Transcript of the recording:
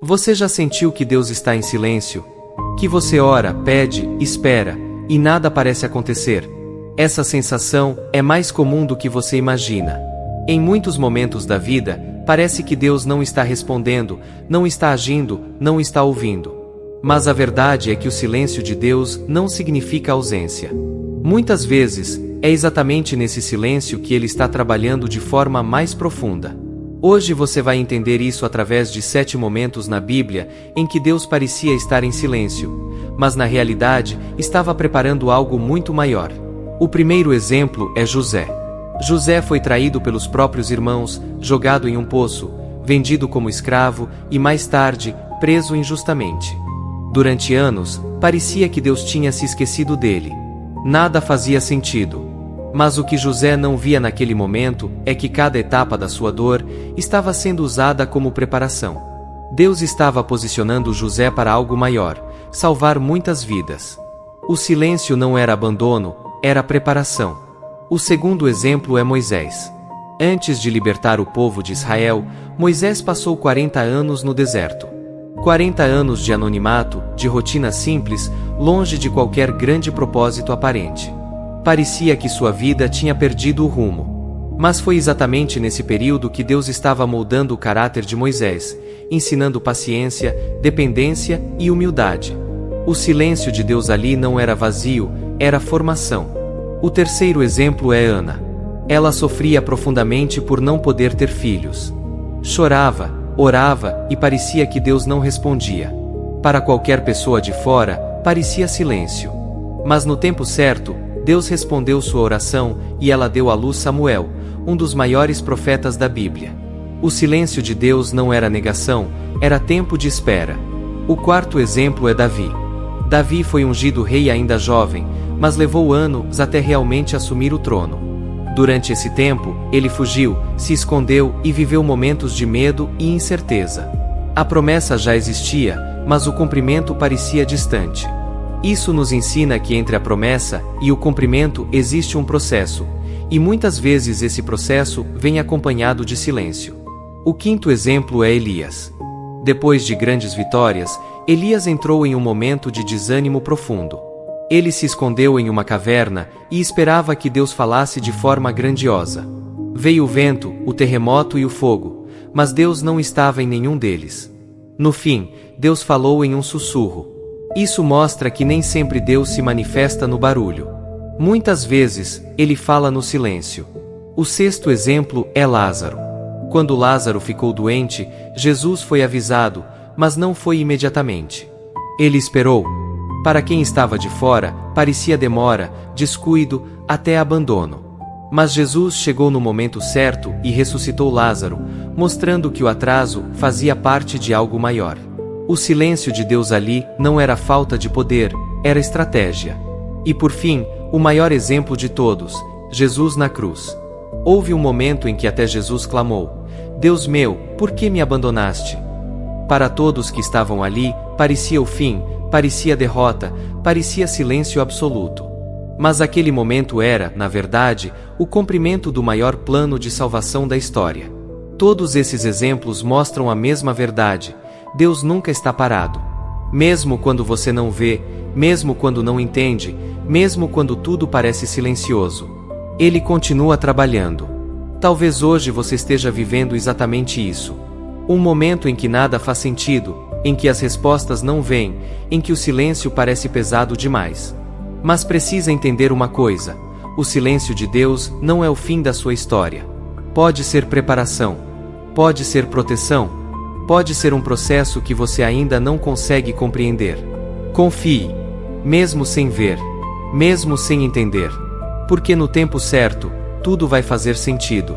Você já sentiu que Deus está em silêncio? Que você ora, pede, espera, e nada parece acontecer? Essa sensação é mais comum do que você imagina. Em muitos momentos da vida, parece que Deus não está respondendo, não está agindo, não está ouvindo. Mas a verdade é que o silêncio de Deus não significa ausência. Muitas vezes, é exatamente nesse silêncio que Ele está trabalhando de forma mais profunda. Hoje você vai entender isso através de 7 momentos na Bíblia em que Deus parecia estar em silêncio, mas na realidade estava preparando algo muito maior. O primeiro exemplo é José. José foi traído pelos próprios irmãos, jogado em um poço, vendido como escravo e mais tarde, preso injustamente. Durante anos, parecia que Deus tinha se esquecido dele. Nada fazia sentido. Mas o que José não via naquele momento é que cada etapa da sua dor estava sendo usada como preparação. Deus estava posicionando José para algo maior, salvar muitas vidas. O silêncio não era abandono, era preparação. O segundo exemplo é Moisés. Antes de libertar o povo de Israel, Moisés passou 40 anos no deserto. 40 anos de anonimato, de rotina simples, longe de qualquer grande propósito aparente. Parecia que sua vida tinha perdido o rumo. Mas foi exatamente nesse período que Deus estava moldando o caráter de Moisés, ensinando paciência, dependência e humildade. O silêncio de Deus ali não era vazio, era formação. O terceiro exemplo é Ana. Ela sofria profundamente por não poder ter filhos. Chorava, orava e parecia que Deus não respondia. Para qualquer pessoa de fora, parecia silêncio. Mas no tempo certo, Deus respondeu sua oração e ela deu à luz Samuel, um dos maiores profetas da Bíblia. O silêncio de Deus não era negação, era tempo de espera. O quarto exemplo é Davi. Davi foi ungido rei ainda jovem, mas levou anos até realmente assumir o trono. Durante esse tempo, ele fugiu, se escondeu e viveu momentos de medo e incerteza. A promessa já existia, mas o cumprimento parecia distante. Isso nos ensina que entre a promessa e o cumprimento existe um processo, e muitas vezes esse processo vem acompanhado de silêncio. O quinto exemplo é Elias. Depois de grandes vitórias, Elias entrou em um momento de desânimo profundo. Ele se escondeu em uma caverna e esperava que Deus falasse de forma grandiosa. Veio o vento, o terremoto e o fogo, mas Deus não estava em nenhum deles. No fim, Deus falou em um sussurro. Isso mostra que nem sempre Deus se manifesta no barulho. Muitas vezes, Ele fala no silêncio. O sexto exemplo é Lázaro. Quando Lázaro ficou doente, Jesus foi avisado, mas não foi imediatamente. Ele esperou. Para quem estava de fora, parecia demora, descuido, até abandono. Mas Jesus chegou no momento certo e ressuscitou Lázaro, mostrando que o atraso fazia parte de algo maior. O silêncio de Deus ali não era falta de poder, era estratégia. E por fim, o maior exemplo de todos, Jesus na cruz. Houve um momento em que até Jesus clamou: Deus meu, por que me abandonaste? Para todos que estavam ali, parecia o fim, parecia derrota, parecia silêncio absoluto. Mas aquele momento era, na verdade, o cumprimento do maior plano de salvação da história. Todos esses exemplos mostram a mesma verdade. Deus nunca está parado. Mesmo quando você não vê, mesmo quando não entende, mesmo quando tudo parece silencioso, Ele continua trabalhando. Talvez hoje você esteja vivendo exatamente isso. Um momento em que nada faz sentido, em que as respostas não vêm, em que o silêncio parece pesado demais. Mas precisa entender uma coisa: o silêncio de Deus não é o fim da sua história. Pode ser preparação, pode ser proteção, pode ser um processo que você ainda não consegue compreender. Confie, mesmo sem ver, mesmo sem entender. Porque no tempo certo, tudo vai fazer sentido.